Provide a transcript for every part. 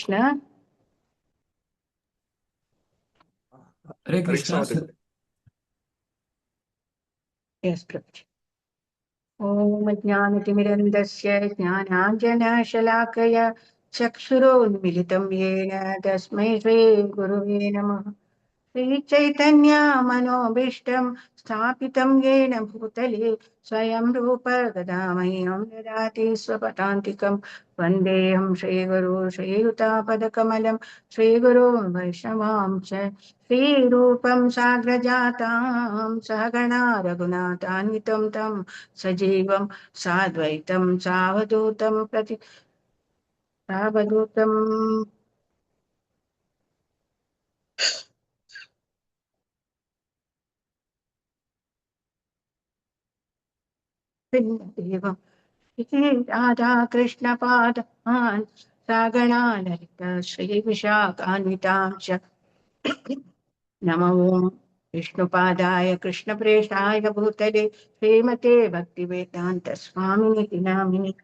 कृष्ण। हरे परीक्षा कृष्णा होते थे। यस प्रभु। ओम ज्ञानतिमिरन्दस्य ज्ञानाञ्जनशलाकया चक्षुरोन्मिलितं येन तस्मै श्रीगुरुवे नमः। श्रीचैतन्यमनोभीष्टं स्थापितं येन भूतले स्वयं रूप गदामह्यं ददाति स्वपदान्तिकं। वन्देऽहं श्रीगुरो श्रीयुतापदकमलं श्रीगुरो वैष्णवां च श्रीरूपं साग्रजातां सहगणा रघुनाथान्वितं तं सजीवं साद्वैतं सावधूतं देवम् राधा कृष्ण पादान् सागणा ललित श्री विशाखान्वितां च नमो विष्णुपादाय कृष्णप्रेष्ठाय भूतले श्रीमते भक्तिवेदान्त स्वामिनिति नामिनि।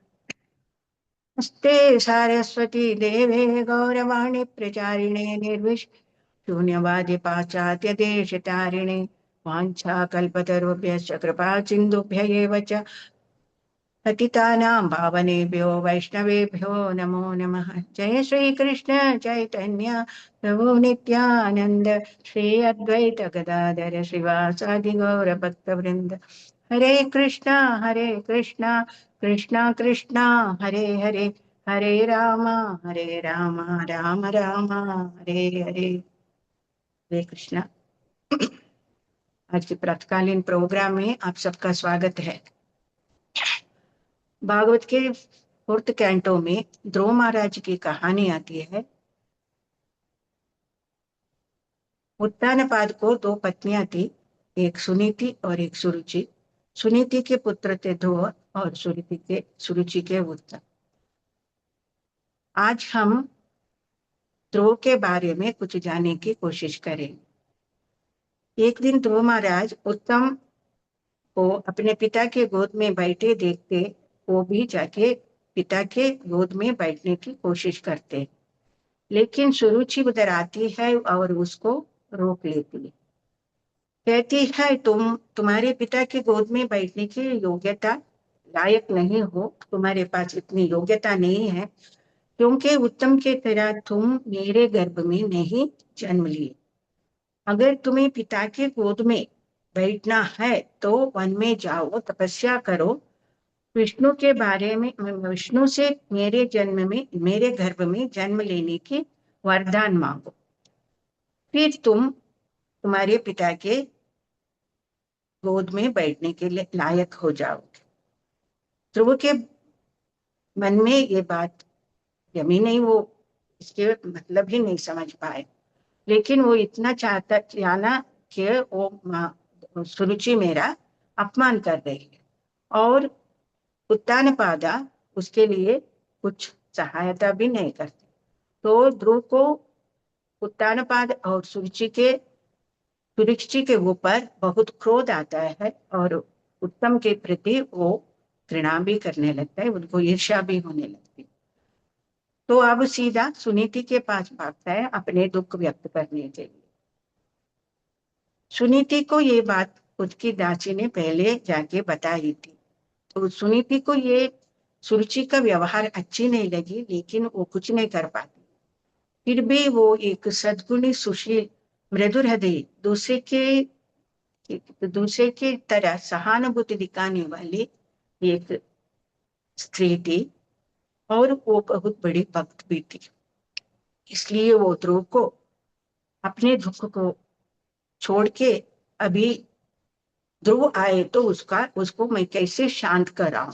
नमस्ते सारस्वती देवे गौरवाणी प्रचारिणे शून्यवादि पाश्चात्य देशतारिणे वाञ्छाकल्पतरुभ्यश्च कृपा सिन्धुभ्य एव च पतितानां पावनेभ्यो वैष्णवेभ्यो नमो नमः। जय श्री कृष्ण चैतन्य प्रभु नित्यानंद श्री अद्वैत गदाधर श्रीवासादि गौर भक्तवृंद। हरे कृष्णा कृष्णा कृष्णा हरे हरे, हरे राम राम राम हरे हरे। हरे कृष्णा। आज के प्रातकालीन प्रोग्राम में आप सबका स्वागत है। भागवत के 4th कैंटो में ध्रुव महाराज की कहानी आती है। उत्तानपाद को 2 पत्नियां थी, एक सुनीति और एक सुरुचि। सुनीति के पुत्र थे ध्रुव और सुरुचि के उत्तम। आज हम ध्रुव के बारे में कुछ जानने की कोशिश करेंगे। एक दिन ध्रुव महाराज उत्तम को अपने पिता के गोद में बैठे देखते, वो भी जाके पिता के गोद में बैठने की कोशिश करते, लेकिन सुरुचि उधर आती है और उसको रोक लेती है। कहती है तुम्हारे पिता के गोद में बैठने की योग्यता लायक नहीं हो, तुम्हारे पास इतनी योग्यता नहीं है, क्योंकि उत्तम के तरह तुम मेरे गर्भ में नहीं जन्म लिए। अगर तुम्हें पिता के गोद में बैठना है तो वन में जाओ, तपस्या करो, विष्णु के बारे में, विष्णु से मेरे गर्भ में जन्म लेने की वरदान मांगो, फिर तुम तुम्हारे पिता के गोद में बैठने के लिए लायक हो जाओगे। ध्रुव के मन में ये बात जमी नहीं, वो इसके मतलब ही नहीं समझ पाए, लेकिन वो इतना जाना कि वो सुरुचि मेरा अपमान कर रही है और उत्तानपादा उसके लिए कुछ सहायता भी नहीं करते। तो ध्रुव को उत्तानपाद और सुरुचि के ऊपर बहुत क्रोध आता है और उत्तम के प्रति वो घृणा भी करने लगता है, उनको ईर्ष्या भी होने लगती है। तो अब सीधा सुनीति के पास भागता है अपने दुख व्यक्त करने के लिए। सुनीति को ये बात उसकी दासी ने पहले जाके बताई थी, तो सुनीति को ये सुरुचि का व्यवहार अच्छी नहीं लगी, लेकिन वो कुछ नहीं कर पाती। फिर भी वो एक सद्गुणी सुशील मृदुर हृदय दूसरे की तरह सहानुभूति दिखाने वाली एक स्त्री थी और वो बहुत बड़ी भक्त भी थी। इसलिए वो ध्रुव को अपने दुख को छोड़ के अभी ध्रुव आए तो उसको मैं कैसे शांत कराऊं,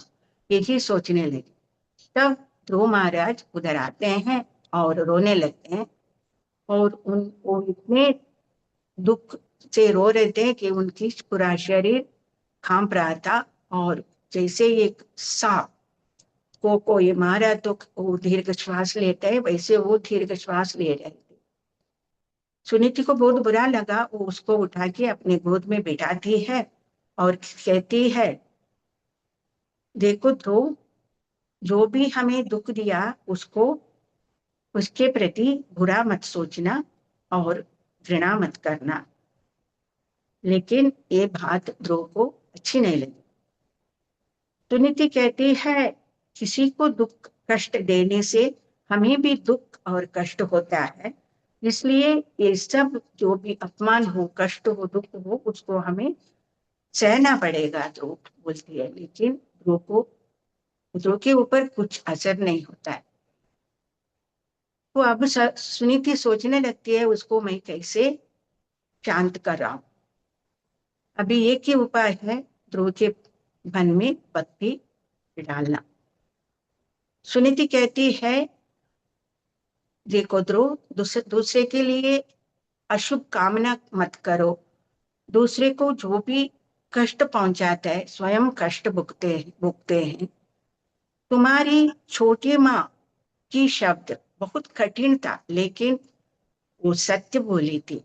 यही सोचने लगी। तब ध्रुव महाराज उधर आते हैं और रोने लगते हैं और वो इतने दुख से रो रहे थे कि उनकी पूरा शरीर कांप रहा था और जैसे एक सांप को कोई मारा तो वो दीर्घ श्वास लेते है, वैसे वो दीर्घ श्वास ले रहे थे। सुनीति को बहुत बुरा लगा, वो उसको उठा के अपने गोद में बिठाती है और कहती है, देखो ध्रुव, जो भी हमें दुख दिया उसको उसके प्रति बुरा मत सोचना और घृणा मत करना। लेकिन ये बात ध्रुव को अच्छी नहीं लगी। सुनीति कहती है, किसी को दुख कष्ट देने से हमें भी दुख और कष्ट होता है, इसलिए ये सब जो भी अपमान हो, कष्ट हो, दुख हो, उसको हमें सहना पड़ेगा, ध्रुव बोलती है। लेकिन ध्रुव के ऊपर कुछ असर नहीं होता है। तो अब सुनीति सोचने लगती है, उसको मैं कैसे शांत कर रहा हूं। अभी एक ही उपाय है, ध्रुव के मन में भक्ति डालना। सुनीति कहती है, देखो ध्रुव, दूसरे के लिए अशुभ कामना मत करो। दूसरे को जो भी कष्ट पहुंचाता है, स्वयं कष्ट भुगते हैं। तुम्हारी छोटी माँ की शब्द बहुत कठिन था, लेकिन वो सत्य बोली थी।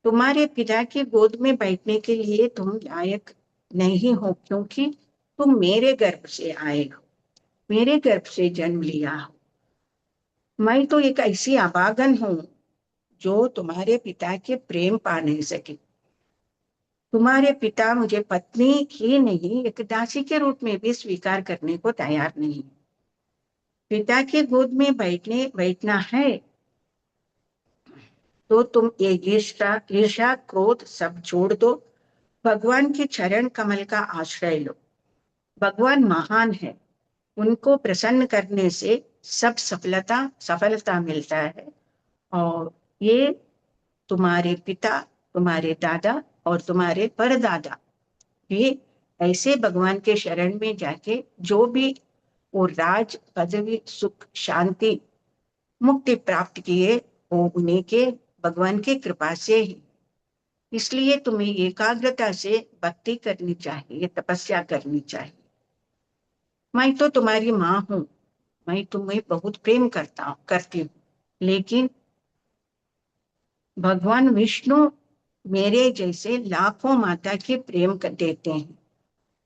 तुम्हारे पिता की गोद में बैठने के लिए तुम लायक नहीं हो, क्योंकि तुम मेरे गर्भ से आए हो, मेरे गर्भ से जन्म लिया हो। मैं तो एक ऐसी अभागन हूं जो तुम्हारे पिता के प्रेम पा नहीं सकी। तुम्हारे पिता मुझे पत्नी ही नहीं, एक दासी के रूप में भी स्वीकार करने को तैयार नहीं। पिता के गोद में बैठना है तो तुम ये ईर्ष्या क्रोध सब छोड़ दो। भगवान के चरण कमल का आश्रय लो। भगवान महान है, उनको प्रसन्न करने से सब सफलता मिलता है। और ये तुम्हारे पिता, तुम्हारे दादा और तुम्हारे परदादा भी ऐसे भगवान के शरण में जाके जो भी वो राज पदवी सुख शांति मुक्ति प्राप्त किए, वो उन्हीं के भगवान की कृपा से ही। इसलिए तुम्हें एकाग्रता से भक्ति करनी चाहिए, तपस्या करनी चाहिए। मैं तो तुम्हारी माँ हूँ, मैं तुम्हें बहुत प्रेम करती हूँ, लेकिन भगवान विष्णु मेरे जैसे लाखों माता के प्रेम कर देते हैं।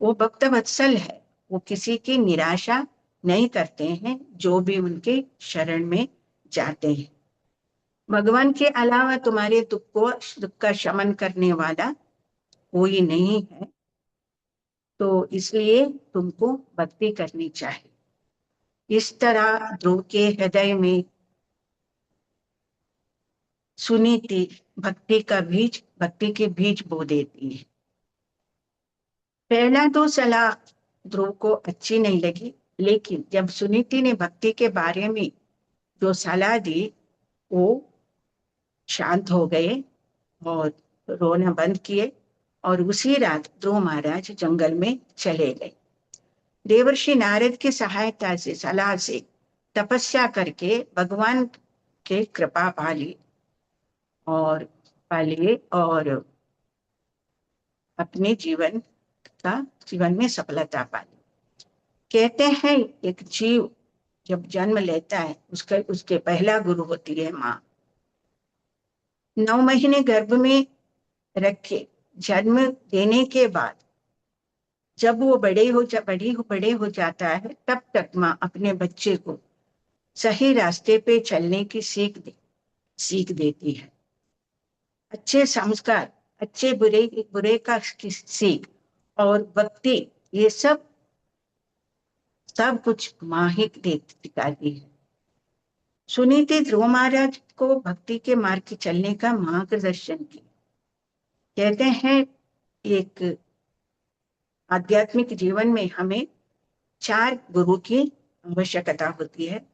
वो भक्त वत्सल है, वो किसी की निराशा नहीं करते हैं जो भी उनके शरण में जाते हैं। भगवान के अलावा तुम्हारे दुख का शमन करने वाला कोई नहीं है, तो इसलिए तुमको भक्ति करनी चाहिए। इस तरह ध्रुव के हृदय में सुनीति भक्ति के बीज बो देती है। पहला तो सलाह ध्रुव को अच्छी नहीं लगी, लेकिन जब सुनीति ने भक्ति के बारे में जो सलाह दी, वो शांत हो गए और रोना बंद किए। और उसी रात ध्रुव महाराज जंगल में चले गए। देवर्षि नारद की सहायता से, सलाह से तपस्या करके भगवान के कृपा पालिए और अपने जीवन में सफलता पाली। कहते हैं, एक जीव जब जन्म लेता है, उसके पहला गुरु होती है माँ। 9 महीने गर्भ में रखे जन्म देने के बाद जब वो बड़े हो जाता है, तब तक माँ अपने बच्चे को सही रास्ते पे चलने की सीख देती है। अच्छे संस्कार, अच्छे बुरे का की सीख और भक्ति, ये सब कुछ माँ ही सिखाती है। सुनीति ध्रुव महाराज को भक्ति के मार्ग के चलने का मार्गदर्शन किया। कहते हैं, एक आध्यात्मिक जीवन में हमें 4 गुरु की आवश्यकता होती है।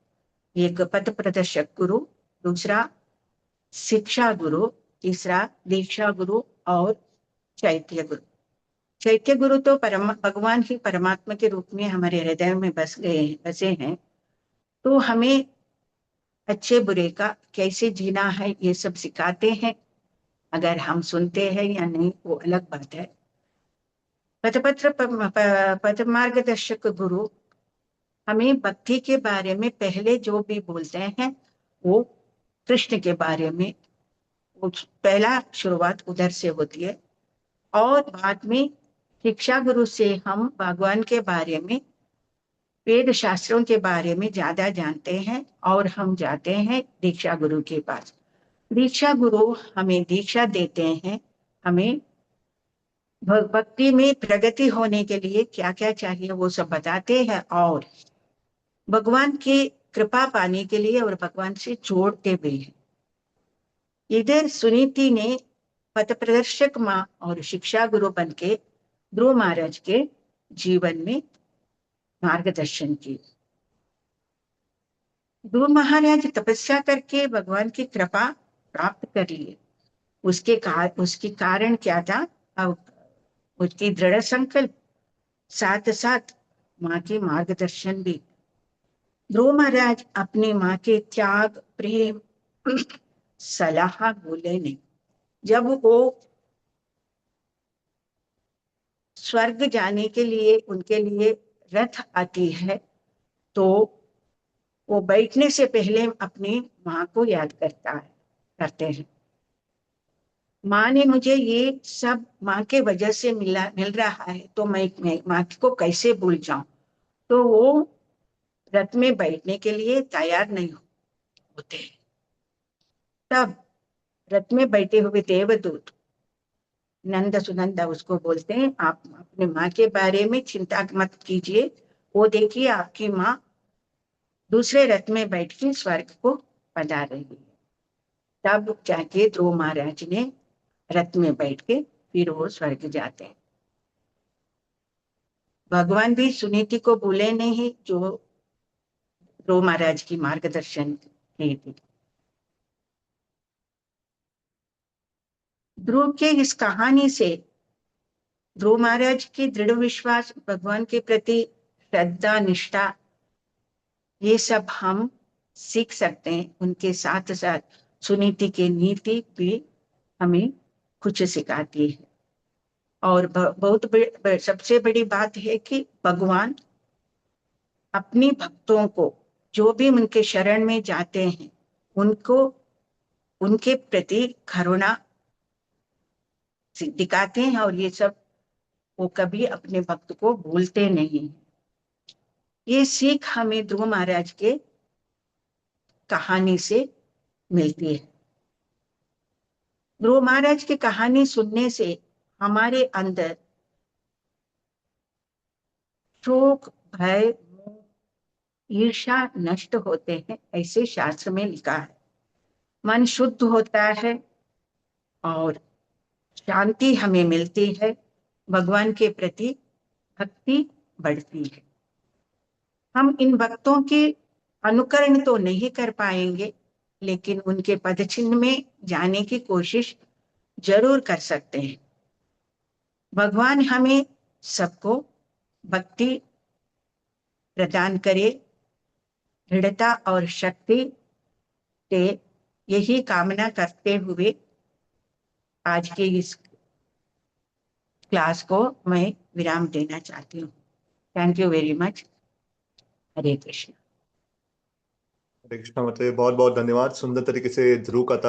एक पथ प्रदर्शक गुरु, दूसरा शिक्षा गुरु, तीसरा दीक्षा गुरु और चैत्य गुरु। चैत्य गुरु तो भगवान ही परमात्मा के रूप में हमारे हृदय में बसे हैं। तो हमें अच्छे बुरे का कैसे जीना है, ये सब सिखाते हैं। अगर हम सुनते हैं या नहीं, वो अलग बात है। पथ मार्गदर्शक गुरु हमें भक्ति के बारे में पहले जो भी बोलते हैं, वो कृष्ण के बारे में, वो पहला शुरुआत उधर से होती है। और बाद में शिक्षा गुरु से हम भगवान के बारे में वेद शास्त्रों के बारे में ज्यादा जानते हैं और हम जाते हैं दीक्षा गुरु के पास। दीक्षा गुरु हमें दीक्षा देते हैं, हमें भक्ति में प्रगति होने के लिए क्या क्या चाहिए वो सब बताते हैं, और भगवान की कृपा पाने के लिए और भगवान से जोड़ते भी हैं। इधर सुनीति ने पथ प्रदर्शक माँ और शिक्षा गुरु बन के ध्रुव महाराज के जीवन में मार्गदर्शन की। ध्रुव महाराज तपस्या करके भगवान की कृपा प्राप्त कर लिए। उसके कारण क्या था? अब उसकी दृढ़ संकल्प, साथ साथ माँ के मार्गदर्शन भी। ध्रुव महाराज अपनी माँ के त्याग, प्रेम, सलाह भूले नहीं। जब वो स्वर्ग जाने के लिए उनके लिए रथ आती है, तो वो बैठने से पहले अपनी माँ को याद करते हैं। माँ ने मुझे ये सब माँ के वजह से मिल रहा है, तो मैं माँ को कैसे भूल जाऊं। तो वो रथ में बैठने के लिए तैयार नहीं होते। तब रथ में बैठे हुए देवदूत नंद सुनंदा उसको बोलते हैं, आप अपने माँ के बारे में चिंता मत कीजिए, वो देखिए आपकी माँ दूसरे रथ में बैठ के स्वर्ग को पधार रही है। तब जाके ध्रुव महाराज ने रथ में बैठ के फिर वो स्वर्ग जाते हैं। भगवान भी सुनीति को भूले नहीं, जो ध्रुव महाराज की मार्गदर्शन की थी। ध्रुव के इस कहानी से ध्रुव महाराज की दृढ़ विश्वास, भगवान के प्रति श्रद्धा, निष्ठा, ये सब हम सीख सकते हैं। उनके साथ साथ सुनीति की नीति भी हमें कुछ सिखाती है। और सबसे बड़ी बात है कि भगवान अपनी भक्तों को, जो भी उनके शरण में जाते हैं, उनको उनके प्रति करुणा दिखाते हैं, और ये सब वो कभी अपने भक्त को भूलते नहीं। ये सीख हमें ध्रुव महाराज के कहानी से मिलती है। ध्रुव महाराज की कहानी सुनने से हमारे अंदर शोक, भय, मोह, ईर्ष्या नष्ट होते हैं, ऐसे शास्त्र में लिखा है। मन शुद्ध होता है और शांति हमें मिलती है, भगवान के प्रति भक्ति बढ़ती है। हम इन भक्तों के अनुकरण तो नहीं कर पाएंगे, लेकिन उनके पदचिन्ह में जाने की कोशिश जरूर कर सकते हैं। भगवान हमें सबको भक्ति प्रदान करे, दृढ़ता और शक्ति दे, यही कामना करते हुए आज के इस क्लास को मैं विराम देना चाहती हूँ। Thank you very much. Hare Krishna. Hare Krishna. मतलब बहुत बहुत धन्यवाद। सुंदर तरीके से ध्रुव कथा